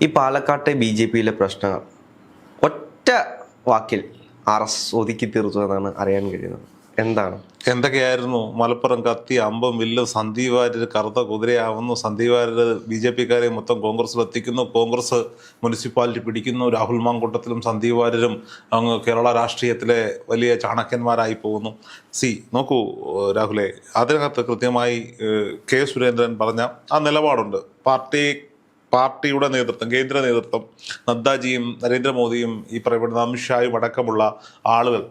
ഈ പാലക്കാട്ടെ BJP-യിലെ പ്രശ്നങ്ങൾ ഒറ്റ വാക്കിൽ RS ഒതുക്കി തീർത്തു എന്നാണ് അറിയാൻ കഴിയുന്നത്. എന്താണ്? എന്തൊക്കെയായിരുന്നു? മലപ്പുറം കത്തി അമ്പം വില്ലും, സന്ദീപ് വാര്യർ കറുത്ത കുതിരയാവുന്നു, സന്ദീപ് വാര്യർ BJP-ക്കാരെ മൊത്തം കോൺഗ്രസിൽ എത്തിക്കുന്നു, കോൺഗ്രസ് മുനിസിപ്പാലിറ്റി പിടിക്കുന്നു, രാഹുൽ മാങ്കൂട്ടത്തിലും സന്ദീപ് വാര്യരും അങ്ങ് കേരള രാഷ്ട്രീയത്തിലെ വലിയ ചാണക്യന്മാരായി പോകുന്നു. നോക്കൂ രാഹുലെ, അതിനകത്ത് കൃത്യമായി കെ സുരേന്ദ്രൻ പറഞ്ഞ ആ നിലപാടുണ്ട്. പാർട്ടിയുടെ നേതൃത്വം, കേന്ദ്ര നേതൃത്വം, നദ്ദാജിയും നരേന്ദ്രമോദിയും ഈ പറയപ്പെടുന്ന അമിത്ഷായും അടക്കമുള്ള ആളുകൾ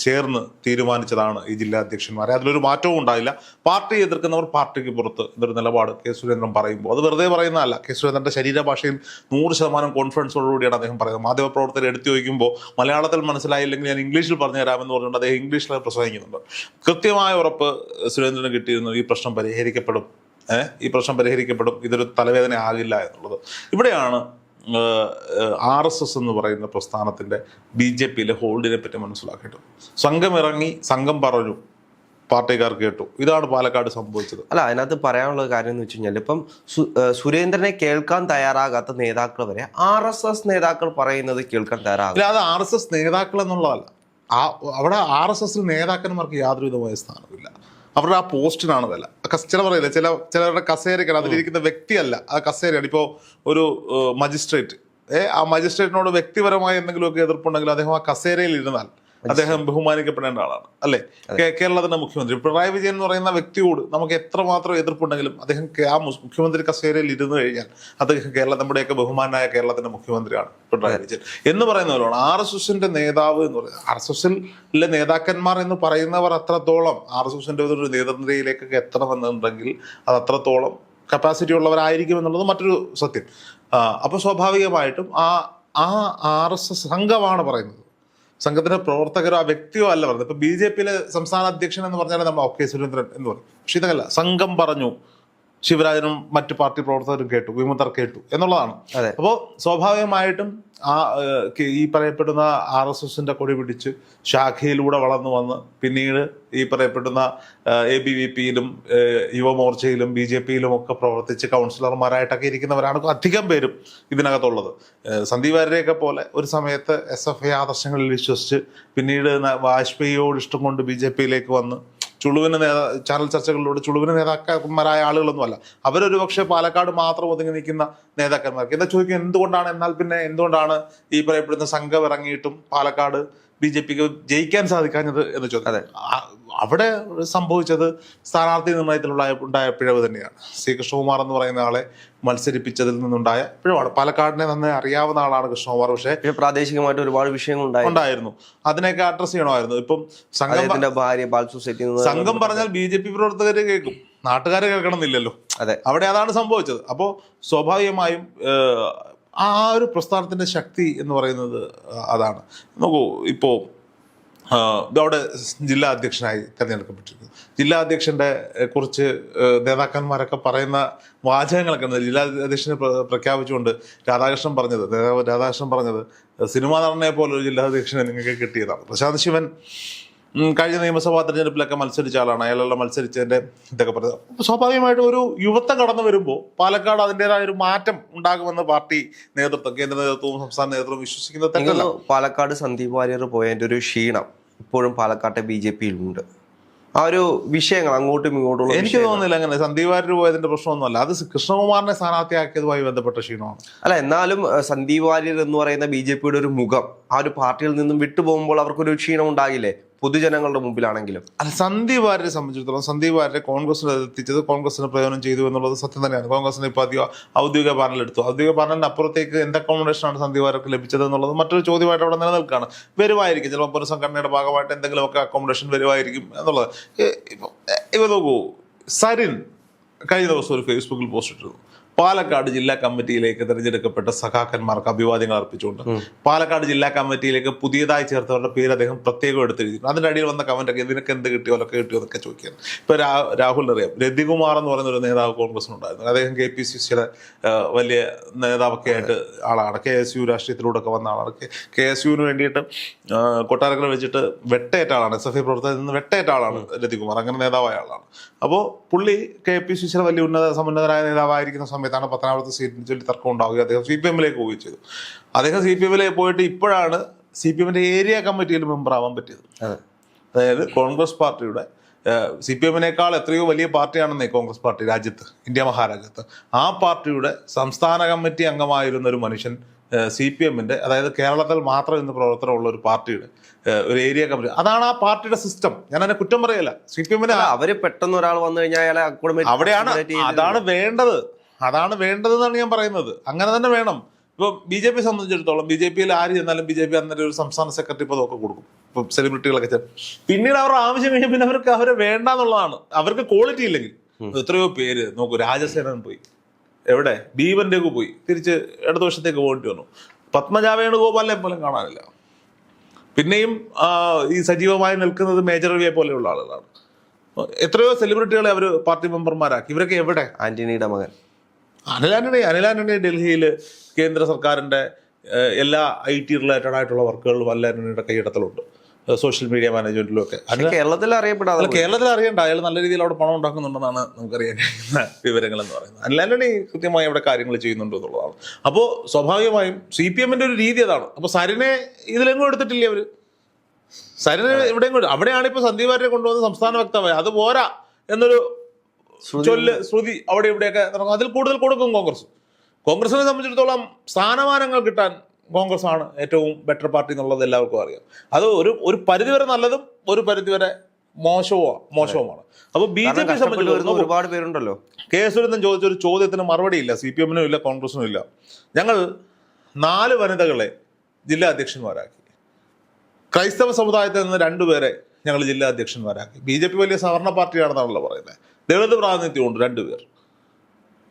ചേർന്ന് തീരുമാനിച്ചതാണ് ഈ ജില്ലാ അധ്യക്ഷന്മാരെ. അതിലൊരു മാറ്റവും ഉണ്ടായില്ല. പാർട്ടി എതിർക്കുന്നവർ പാർട്ടിക്ക് പുറത്ത് എന്നൊരു നിലപാട് കെ സുരേന്ദ്രൻ പറയുമ്പോൾ അത് വെറുതെ പറയുന്നതല്ല. കെ സുരേന്ദ്രന്റെ ശരീരഭാഷയിൽ 100% കോൺഫിഡൻസോടുകൂടിയാണ് അദ്ദേഹം പറയുന്നത്. മാധ്യമപ്രവർത്തകർ എടുത്തു ചോദിക്കുമ്പോൾ മലയാളത്തിൽ മനസ്സിലായില്ലെങ്കിൽ ഞാൻ ഇംഗ്ലീഷിൽ പറഞ്ഞു തരാമെന്ന് പറഞ്ഞുകൊണ്ട് അദ്ദേഹം ഇംഗ്ലീഷിൽ പ്രസംഗിക്കുന്നുണ്ട്. കൃത്യമായ ഉറപ്പ് സുരേന്ദ്രന് കിട്ടിയിരുന്നു, ഈ പ്രശ്നം പരിഹരിക്കപ്പെടും, ഇതൊരു തലവേദന ആകില്ല എന്നുള്ളത്. ഇവിടെയാണ് RSS എന്ന് പറയുന്ന പ്രസ്ഥാനത്തിന്റെ BJP-യിലെ ഹോൾഡിനെ പറ്റി മനസ്സിലാക്കിയിട്ട് സംഘം ഇറങ്ങി, സംഘം പറഞ്ഞു, പാർട്ടിക്കാർ കേട്ടു. ഇതാണ് പാലക്കാട് സംഭവിച്ചത്. അല്ല, അതിനകത്ത് പറയാനുള്ള കാര്യം എന്ന് വെച്ച് കഴിഞ്ഞാൽ ഇപ്പം സുരേന്ദ്രനെ കേൾക്കാൻ തയ്യാറാകാത്ത നേതാക്കൾ വരെ RSS നേതാക്കൾ പറയുന്നത് കേൾക്കാൻ തയ്യാറാകില്ല. അത് RSS നേതാക്കൾ എന്നുള്ളതല്ല, അവിടെ RSS നേതാക്കന്മാർക്ക് യാതൊരുവിധമായ സ്ഥാനമില്ല. അവരുടെ ആ പോസ്റ്റിനാണ് വില. ചില പറയില്ല, ചിലരുടെ കസേരയ്ക്കാണ്, അതിലിരിക്കുന്ന വ്യക്തിയല്ല, ആ കസേരയാണ്. ഇപ്പോൾ ഒരു മജിസ്ട്രേറ്റ്, ആ മജിസ്ട്രേറ്റിനോട് വ്യക്തിപരമായ എന്തെങ്കിലുമൊക്കെ എതിർപ്പുണ്ടെങ്കിൽ അദ്ദേഹം ആ കസേരയിൽ ഇരുന്നാൽ അദ്ദേഹം ബഹുമാനിക്കപ്പെടേണ്ട ആളാണ്, അല്ലേ? കേരളത്തിന്റെ മുഖ്യമന്ത്രി പിണറായി വിജയൻ എന്ന് പറയുന്ന വ്യക്തിയോട് നമുക്ക് എത്രമാത്രം എതിർപ്പുണ്ടെങ്കിലും അദ്ദേഹം ആ മുഖ്യമന്ത്രി കസേരയിൽ ഇരുന്ന് കഴിഞ്ഞാൽ അദ്ദേഹം നമ്മുടെയൊക്കെ ബഹുമാനായ കേരളത്തിന്റെ മുഖ്യമന്ത്രിയാണ് പിണറായി വിജയൻ എന്ന് പറയുന്നവരാണ്. RSSന്റെ നേതാവ് എന്ന് പറയുന്നത്, RSSലെ നേതാക്കന്മാർ എന്ന് പറയുന്നവർ അത്രത്തോളം RSSന്റെ ഒരു നേതൃനിരയിലേക്കൊക്കെ എത്തണമെന്നുണ്ടെങ്കിൽ അത് അത്രത്തോളം കപ്പാസിറ്റി ഉള്ളവരായിരിക്കും എന്നുള്ളത് മറ്റൊരു സത്യം. അപ്പൊ സ്വാഭാവികമായിട്ടും ആ RSS സംഘമാണ് പറയുന്നത്. സംഘത്തിന്റെ പ്രവർത്തകരോ ആ വ്യക്തിയോ അല്ല പറഞ്ഞത്. ഇപ്പൊ BJP-യിലെ സംസ്ഥാന അധ്യക്ഷൻ എന്ന് പറഞ്ഞാൽ നമ്മൾ OK സുരേന്ദ്രൻ എന്ന് പറയും. പക്ഷെ ഇതല്ല, സംഘം പറഞ്ഞു, ശിവരാജനും മറ്റു പാർട്ടി പ്രവർത്തകരും കേട്ടു, വിമുക്തർ കേട്ടു എന്നുള്ളതാണ്. അപ്പോൾ സ്വാഭാവികമായിട്ടും ഈ പറയപ്പെടുന്ന RSSന്റെ കൊടി പിടിച്ച് ശാഖയിലൂടെ വളർന്നു വന്ന് പിന്നീട് ഈ പറയപ്പെടുന്ന ABVP-യിലും യുവമോർച്ചയിലും BJP-യിലും ഒക്കെ പ്രവർത്തിച്ച് കൗൺസിലർമാരായിട്ടൊക്കെ ഇരിക്കുന്നവരാണ് അധികം പേരും ഇതിനകത്തുള്ളത്. സന്ദീപ് വാര്യരെയൊക്കെ പോലെ ഒരു സമയത്ത് SFI ആദർശങ്ങളിൽ വിശ്വസിച്ച് പിന്നീട് വാജ്പേയിയോട് ഇഷ്ടം കൊണ്ട് BJP-യിലേക്ക് വന്ന് ചാനൽ ചർച്ചകളിലൂടെ ചുളുവിന് നേതാക്കന്മാരായ ആളുകളൊന്നുമല്ല. അവരൊരു പക്ഷേ പാലക്കാട് മാത്രം ഒതുങ്ങി നിൽക്കുന്ന നേതാക്കന്മാർക്ക് എന്താ ചോദിക്കും, എന്തുകൊണ്ടാണ് ഈ പറയപ്പെടുന്ന സംഘം ഇറങ്ങിയിട്ടും പാലക്കാട് BJP-ക്ക് ജയിക്കാൻ സാധിക്കാഞ്ഞത് എന്ന് ചോദിക്കുന്നത്? അവിടെ സംഭവിച്ചത് സ്ഥാനാർത്ഥി നിർണയത്തിലുണ്ടായ പിഴവ് തന്നെയാണ്. കൃഷ്ണകുമാർ എന്ന് പറയുന്ന ആളെ മത്സരിപ്പിച്ചതിൽ നിന്നുണ്ടായ പിഴവാണ്. പാലക്കാടിനെ നന്നായി അറിയാവുന്ന ആളാണ് കൃഷ്ണകുമാർ. പക്ഷേ പ്രാദേശികമായിട്ട് ഒരുപാട് വിഷയങ്ങൾ ഉണ്ടായിരുന്നു, അതിനെയൊക്കെ അഡ്രസ് ചെയ്യണമായിരുന്നു. ഇപ്പം സംഘം പറഞ്ഞാൽ BJP പ്രവർത്തകര് കേൾക്കും, നാട്ടുകാരെ കേൾക്കണമെന്നില്ലല്ലോ. അവിടെ അതാണ് സംഭവിച്ചത്. അപ്പോൾ സ്വാഭാവികമായും ആ ഒരു പ്രസ്ഥാനത്തിന്റെ ശക്തി എന്ന് പറയുന്നത് അതാണ്. നോക്കൂ, ഇപ്പോ അവിടെ ജില്ലാ അധ്യക്ഷനായി തെരഞ്ഞെടുക്കപ്പെട്ടിരിക്കുന്നു. ജില്ലാ അധ്യക്ഷന്റെ കുറിച്ച് നേതാക്കന്മാരൊക്കെ പറയുന്ന വാചകങ്ങളൊക്കെ ഉണ്ട്. ജില്ലാ അധ്യക്ഷനെ പ്രഖ്യാപിച്ചുകൊണ്ട് രാധാകൃഷ്ണൻ പറഞ്ഞത് സിനിമാ നടനെ പോലെ ഒരു ജില്ലാ അധ്യക്ഷനെ നിങ്ങൾക്ക് കിട്ടിയതാണ്. പ്രശാന്ത് ശിവൻ കഴിഞ്ഞ നിയമസഭാ തെരഞ്ഞെടുപ്പിലൊക്കെ മത്സരിച്ച ആളാണ്. അയാളെല്ലാം മത്സരിച്ചതിന്റെ ഇതൊക്കെ പറഞ്ഞത്. സ്വാഭാവികമായിട്ടും ഒരു യുവത്വം കടന്നു വരുമ്പോൾ പാലക്കാട് അതിൻ്റെതായ ഒരു മാറ്റം ഉണ്ടാകുമെന്ന് പാർട്ടി നേതൃത്വം, കേന്ദ്ര നേതൃത്വവും സംസ്ഥാന നേതൃത്വവും വിശ്വസിക്കുന്നത്. പാലക്കാട് സന്ദീപ് വാര്യർ പോയതിന്റെ ഒരു ക്ഷീണം ഇപ്പോഴും പാലക്കാട്ടെ BJP-യിലുണ്ട്. ആ ഒരു വിഷയങ്ങൾ അങ്ങോട്ടും ഇങ്ങോട്ടും എനിക്ക് തോന്നുന്നില്ല അങ്ങനെ സന്ദീപ് വാര്യർ പോയതിന്റെ പ്രശ്നമൊന്നുമല്ല. അത് കൃഷ്ണകുമാറിനെ സ്ഥാനാർത്ഥിയാക്കിയതുമായി ബന്ധപ്പെട്ട ക്ഷീണമാണ്. അല്ല, എന്നാലും സന്ദീപ് വാര്യർ എന്ന് പറയുന്ന BJP-യുടെ ഒരു മുഖം ആ ഒരു പാർട്ടിയിൽ നിന്നും വിട്ടുപോകുമ്പോൾ അവർക്കൊരു ക്ഷീണം ഉണ്ടാകില്ലേ, പൊതുജനങ്ങളുടെ മുമ്പിലാണെങ്കിലും? അല്ല, സന്ദീപ് വാര്യരെ സംബന്ധിച്ചിടത്തോളം സന്ദീപ് വാര്യരെ കോൺഗ്രസിൽ എത്തിച്ചത് കോൺഗ്രസിന് പ്രയോജനം ചെയ്തു എന്നുള്ളത് സത്യം തന്നെയാണ്. കോൺഗ്രസിന് ഇപ്പോൾ അധികം ഔദ്യോഗിക പാനൽ എടുത്തു. ഔദ്യോഗിക പാനലിന് അപ്പുറത്തേക്ക് എന്ത് അക്കോമഡേഷനാണ് സന്ദീപ് വാര്യർക്ക് ലഭിച്ചത് എന്നുള്ളത് മറ്റൊരു ചോദ്യമായിട്ട് അവിടെ നിലനിൽക്കുകയാണ്. വരുമായിരിക്കും, ചിലപ്പോൾ പുനഃസംഘടനയുടെ ഭാഗമായിട്ട് എന്തെങ്കിലുമൊക്കെ അക്കോമഡേഷൻ വരുമായിരിക്കും എന്നുള്ളത്. ഇവ നോക്കൂ, സരിൻ കഴിഞ്ഞ ദിവസം ഒരു ഫേസ്ബുക്കിൽ പോസ്റ്റ് ഇട്ടിരുന്നു. പാലക്കാട് ജില്ലാ കമ്മിറ്റിയിലേക്ക് തിരഞ്ഞെടുക്കപ്പെട്ട സഖാക്കന്മാർക്ക് അഭിവാദ്യങ്ങൾ അർപ്പിച്ചുകൊണ്ട് പാലക്കാട് ജില്ലാ കമ്മിറ്റിയിലേക്ക് പുതിയതായി ചേർത്തവരുടെ പേര് അദ്ദേഹം പ്രത്യേകം എടുത്തെഴുതിയിരുന്നു. അതിൻ്റെ അടിയിൽ വന്ന കമന്റൊക്കെ ഇതിനൊക്കെ എന്ത് കിട്ടിയോ അതൊക്കെ കിട്ടിയോ എന്നൊക്കെ ചോദിക്കുകയാണ്. ഇപ്പൊ രാഹുലിന് അറിയാം, രതികുമാർ എന്ന് പറയുന്ന ഒരു നേതാവ് കോൺഗ്രസിനുണ്ടായിരുന്നു. അദ്ദേഹം KPCCയുടെ വലിയ നേതാവൊക്കെ ആയിട്ട് ആളാണ്. KSU രാഷ്ട്രീയത്തിലൂടെ ഒക്കെ വന്ന ആളാണ്. KSUവിന് വേണ്ടിയിട്ട് കൊട്ടാരക്കര വെച്ചിട്ട് വെട്ടേറ്റ ആളാണ്. SFI പ്രവർത്തകരിൽ നിന്ന് വെട്ടേറ്റ ആളാണ് രതികുമാർ. അങ്ങനെ നേതാവായ ആളാണ്. അപ്പോൾ പുള്ളി KPCCയുടെ വലിയ സമുന്നതരായ നേതാവായിരിക്കുന്ന സമയത്ത് സമയത്താണ് പത്തനാപുരത്ത് സീറ്റിനെ ചൊല്ലി തർക്കം ഉണ്ടാവുകയും അദ്ദേഹം CPM-ലേക്ക് പോവുകയും ചെയ്തു. അദ്ദേഹം CPM-ലേക്ക് പോയിട്ട് ഇപ്പോഴാണ് CPM-ന്റെ ഏരിയ കമ്മിറ്റിയിൽ മെമ്പർ ആവാൻ പറ്റിയത്. അതായത് കോൺഗ്രസ് പാർട്ടിയുടെ CPM-നേക്കാൾ എത്രയോ വലിയ പാർട്ടിയാണെന്നേ കോൺഗ്രസ് പാർട്ടി രാജ്യത്ത്, ഇന്ത്യ മഹാരാജ്യത്ത്. ആ പാർട്ടിയുടെ സംസ്ഥാന കമ്മിറ്റി അംഗമായിരുന്ന ഒരു മനുഷ്യൻ CPM-ന്റെ, അതായത് കേരളത്തിൽ മാത്രം ഇന്ന് പ്രവർത്തനമുള്ള ഒരു പാർട്ടിയുടെ ഒരു ഏരിയ കമ്മിറ്റി, അതാണ് ആ പാർട്ടിയുടെ സിസ്റ്റം. ഞാൻ അതിനെ കുറ്റം പറയല്ല. CPM-ന് അവര് പെട്ടെന്ന് ഒരാൾ വന്നു കഴിഞ്ഞാൽ അയാളെ അവിടെയാണ് അതാണ് വേണ്ടത്, എന്നാണ് ഞാൻ പറയുന്നത്. അങ്ങനെ തന്നെ വേണം. ഇപ്പൊ BJP സംബന്ധിച്ചിടത്തോളം BJP-യിൽ ആര് ചെന്നാലും BJP അന്നേരം ഒരു സംസ്ഥാന സെക്രട്ടറി പദമൊക്കെ കൊടുക്കും. ഇപ്പൊ സെലിബ്രിറ്റികളൊക്കെ പിന്നീട് അവരുടെ ആവശ്യം കഴിഞ്ഞാൽ പിന്നെ അവർക്ക് അവരെ വേണ്ടെന്നുള്ളതാണ്. അവർക്ക് ക്വാളിറ്റി ഇല്ലെങ്കിൽ എത്രയോ പേര് നോക്കൂ, രാജസേനൻ പോയി, എവിടെ ഭീമന്റേക്ക് പോയി, തിരിച്ച് ഇടതുപക്ഷത്തേക്ക് പോകേണ്ടി വന്നു. പത്മജ വേണുഗോപാലിനെ പോലും കാണാനില്ല. പിന്നെയും ഈ സജീവമായി നിൽക്കുന്നത് മേജർ രവിയെ പോലെയുള്ള ആളുകളാണ്. എത്രയോ സെലിബ്രിറ്റികളെ അവർ പാർട്ടി മെമ്പർമാരാക്കി. ഇവരൊക്കെ എവിടെ? ആന്റണിയുടെ മകൻ അനിൽ ആന്റണി ഡൽഹിയിൽ കേന്ദ്ര സർക്കാരിന്റെ എല്ലാ IT റിലേറ്റഡ് ആയിട്ടുള്ള വർക്കുകളിലും അനിൽ ആന്റണിയുടെ കൈയിടത്തിലുണ്ട്. സോഷ്യൽ മീഡിയ മാനേജ്മെന്റിലും ഒക്കെ. കേരളത്തിൽ അറിയപ്പെടാതെ, കേരളത്തിൽ അറിയണ്ട, അയാൾ നല്ല രീതിയിൽ അവിടെ പണം ഉണ്ടാക്കുന്നുണ്ടെന്നാണ് നമുക്കറിയാൻ കഴിയുന്ന വിവരങ്ങൾ എന്ന് പറയുന്നത്. അനിൽ ആന്റണി കൃത്യമായി അവിടെ കാര്യങ്ങൾ ചെയ്യുന്നുണ്ട് എന്നുള്ളതാണ്. അപ്പോൾ സ്വാഭാവികമായും CPM-ന്റെ ഒരു രീതി അതാണ്. അപ്പോൾ സരിനെ ഇതിലെങ്ങും എടുത്തിട്ടില്ലേ അവര്? സരിനെ എവിടെയും അവിടെയാണ് ഇപ്പൊ സന്ദീപ് വാര്യരെ കൊണ്ടുവന്ന് സംസ്ഥാന വക്താവായി. അത് പോരാ എന്നൊരു ശ്രുതി അവിടെ ഇവിടെയൊക്കെ അതിൽ കൂടുതൽ കൊടുക്കും കോൺഗ്രസിനെ സംബന്ധിച്ചിടത്തോളം സ്ഥാനമാനങ്ങൾ കിട്ടാൻ കോൺഗ്രസ് ആണ് ഏറ്റവും ബെറ്റർ പാർട്ടി എന്നുള്ളത് എല്ലാവർക്കും അറിയാം. അത് ഒരു പരിധിവരെ നല്ലതും ഒരു പരിധിവരെ മോശവുമാണ്. അപ്പൊ BJP സംബന്ധിച്ചിടത്തോളം ഒരുപാട് പേരുണ്ടല്ലോ. കെ സുരേന്ദ്രൻ ചോദിച്ചൊരു ചോദ്യത്തിന് മറുപടിയില്ല. CPM-നും ഇല്ല, കോൺഗ്രസിനും ഇല്ല. ഞങ്ങൾ 4 വനിതകളെ ജില്ലാ അധ്യക്ഷന്മാരാക്കി. ക്രൈസ്തവ സമുദായത്തിൽ നിന്ന് 2 പേരെ ഞങ്ങൾ ജില്ലാ അധ്യക്ഷന്മാരാക്കി. BJP വലിയ സവർണ പാർട്ടിയാണെന്നാണല്ലോ പറയുന്നത്. ദളിത് പ്രാതിനിധ്യമുണ്ട് 2 പേർ.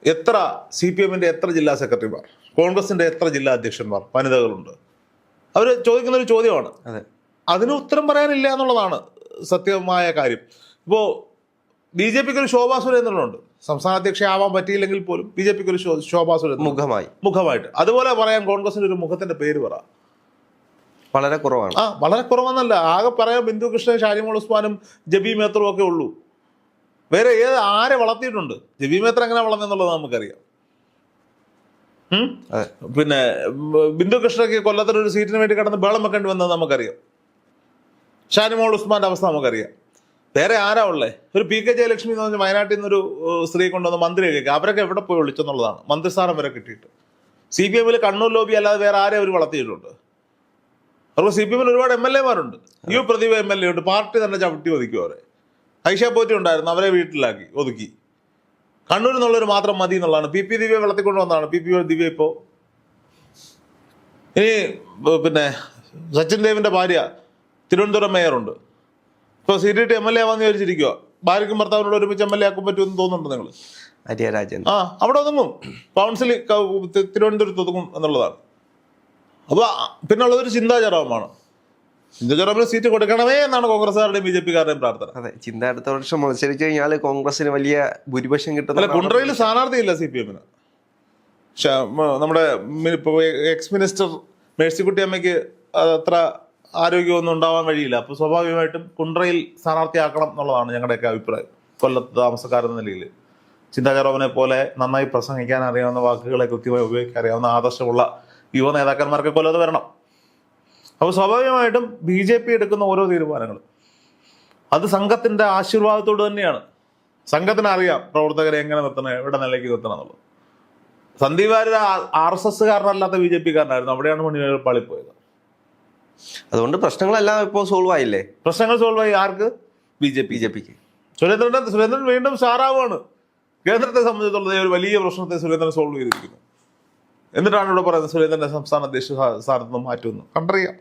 എത്ര CPM-ന്റെ എത്ര ജില്ലാ സെക്രട്ടറിമാർ, കോൺഗ്രസിന്റെ എത്ര ജില്ലാ അധ്യക്ഷന്മാർ വനിതകളുണ്ട്? അവർ ചോദിക്കുന്ന ഒരു ചോദ്യമാണ്. അതിന് ഉത്തരം പറയാനില്ല എന്നുള്ളതാണ് സത്യമായ കാര്യം. ഇപ്പോ BJP-ക്ക് ഒരു ശോഭാ സുരേന്ദ്രനുണ്ട്. സംസ്ഥാന അധ്യക്ഷയാവാൻ പറ്റിയില്ലെങ്കിൽ പോലും BJP-ക്ക് ഒരു ശോഭാ സുരേന്ദ്രൻ മുഖമായിട്ട്. അതുപോലെ പറയാൻ കോൺഗ്രസിന്റെ ഒരു മുഖത്തിന്റെ പേര് പറ. വളരെ കുറവാണ്. വളരെ കുറവെന്നല്ല, ആകെ പറയാൻ ബിന്ദു കൃഷ്ണൻ, ഷാനിമോൾ ഉസ്മാനും ജബി മേത്തറും ഒക്കെ ഉള്ളൂ. വേറെ ആരെ വളർത്തിയിട്ടുണ്ട്? ജബി മേത്തർ എങ്ങനെ വളർന്നെന്നുള്ളത് നമുക്കറിയാം. പിന്നെ ബിന്ദു കൃഷ്ണയ്ക്ക് കൊല്ലത്തിന് ഒരു സീറ്റിന് വേണ്ടി കിടന്ന് ബേളം വെക്കേണ്ടി വന്നത് നമുക്കറിയാം. ഷാനിമോൾ ഉസ്മാന്റെ അവസ്ഥ നമുക്കറിയാം. വേറെ ആരാ ഉള്ളേ? ഒരു PK ജയലക്ഷ്മി എന്ന് പറഞ്ഞ വയനാട്ടിൽ നിന്നൊരു സ്ത്രീ കൊണ്ടുവന്ന മന്ത്രിയൊക്കെ, അവരൊക്കെ എവിടെ പോയി വിളിച്ചെന്നുള്ളതാണ്. മന്ത്രിസ്ഥാനം വരെ കിട്ടിയിട്ട് CPM-ൽ കണ്ണൂർ ലോബി അല്ലാതെ വേറെ ആരെ അവർ വളർത്തിയിട്ടുണ്ട്? അവർക്ക് CPM-ൽ ഒരുപാട് MLA-മാരുണ്ട്. പ്രദീപ് MLA ഉണ്ട്. പാർട്ടി തന്നെ ചവിട്ടി ഒതുക്കി. അവരെ ഐഷ പോറ്റി ഉണ്ടായിരുന്നു, അവരെ വീട്ടിലാക്കി ഒതുക്കി. കണ്ണൂരിൽ നിന്നുള്ളവർ മാത്രം മതി എന്നുള്ളതാണ്. PP ദിവ്യ വളർത്തിക്കൊണ്ട് വന്നതാണ്. PP ദിവ്യ ഇപ്പോൾ ഇനി പിന്നെ സച്ചിൻ ദേവിന്റെ ഭാര്യ തിരുവനന്തപുരം മേയറുണ്ട്. ഇപ്പോൾ CDT MLA ആവാന്ന് വിചാരിച്ചിരിക്കുക. ഭാര്യയ്ക്കും ഭർത്താവിനോട് ഒരുമിച്ച് MLA ആക്കാൻ പറ്റുമെന്ന് തോന്നുന്നുണ്ടോ നിങ്ങൾ? അവിടെ ഒതുങ്ങും. കൗൺസിൽ തിരുവനന്തപുരത്ത് ഒതുങ്ങും എന്നുള്ളതാണ്. അപ്പൊ പിന്നുള്ളതൊരു ചിന്താ ജെറോമാണ്. ചിന്താ ജെറോമിന് സീറ്റ് കൊടുക്കണമേ എന്നാണ് കോൺഗ്രസ്സുകാരുടെയും BJP-കാരുടെയും പ്രാർത്ഥന. അതെ, ചിന്ത അടുത്ത വർഷം മത്സരിച്ചു കഴിഞ്ഞാൽ കോൺഗ്രസിന് വലിയ ഭൂരിപക്ഷം കിട്ടും. കുണ്ട്രയിൽ സ്ഥാനാർത്ഥിയില്ല CPM-ന്. നമ്മുടെ എക്സ് മിനിസ്റ്റർ മേഴ്സിക്കുട്ടി അമ്മയ്ക്ക് അത്ര ആരോഗ്യമൊന്നും ഉണ്ടാവാൻ വഴിയില്ല. അപ്പൊ സ്വാഭാവികമായിട്ടും കുണ്ട്രയിൽ സ്ഥാനാർത്ഥിയാക്കണം എന്നുള്ളതാണ് ഞങ്ങളുടെയൊക്കെ അഭിപ്രായം. കൊല്ലത്ത് താമസക്കാരെന്ന നിലയിൽ ചിന്താ ജെറോമിനെ പോലെ നന്നായി പ്രസംഗിക്കാൻ അറിയാവുന്ന, വാക്കുകളെ കൃത്യമായി ഉപയോഗിക്കാൻ അറിയാവുന്ന, ആദർശമുള്ള യുവ നേതാക്കന്മാർക്ക് കൊല്ലത്ത് വരണം. അപ്പോൾ സ്വാഭാവികമായിട്ടും BJP എടുക്കുന്ന ഓരോ തീരുമാനങ്ങളും അത് സംഘത്തിന്റെ ആശീർവാദത്തോട് തന്നെയാണ്. സംഘത്തിന് അറിയാം പ്രവർത്തകരെ എങ്ങനെ നിർത്തണം, എവിടെ നിലയ്ക്ക് നിർത്തണം എന്നുള്ളത്. സന്ദീപ് വാര്യർ RSS-കാരനല്ലാത്ത BJP-കാരനായിരുന്നു. അവിടെയാണ് മണിവേൽ പാളിപ്പോയത്. അതുകൊണ്ട് പ്രശ്നങ്ങളെല്ലാം ഇപ്പോൾ സോൾവ് ആയില്ലേ? പ്രശ്നങ്ങൾ സോൾവ് ആയി. ആർക്ക്? BJP-ക്ക്. സുരേന്ദ്രൻ വീണ്ടും സ്റ്റാറാവുകയാണ്. കേന്ദ്രത്തെ സംബന്ധിച്ചിടത്തോളം ഒരു വലിയ പ്രശ്നത്തെ സുരേന്ദ്രൻ സോൾവ് ചെയ്തിരിക്കുന്നു. എന്നിട്ടാണ് ഇവിടെ പറയുന്നത് സുരേന്ദ്രന്റെ സംസ്ഥാന അധ്യക്ഷ സ്ഥാനത്ത് നിന്ന് മാറ്റുമെന്ന്. കണ്ടറിയാം.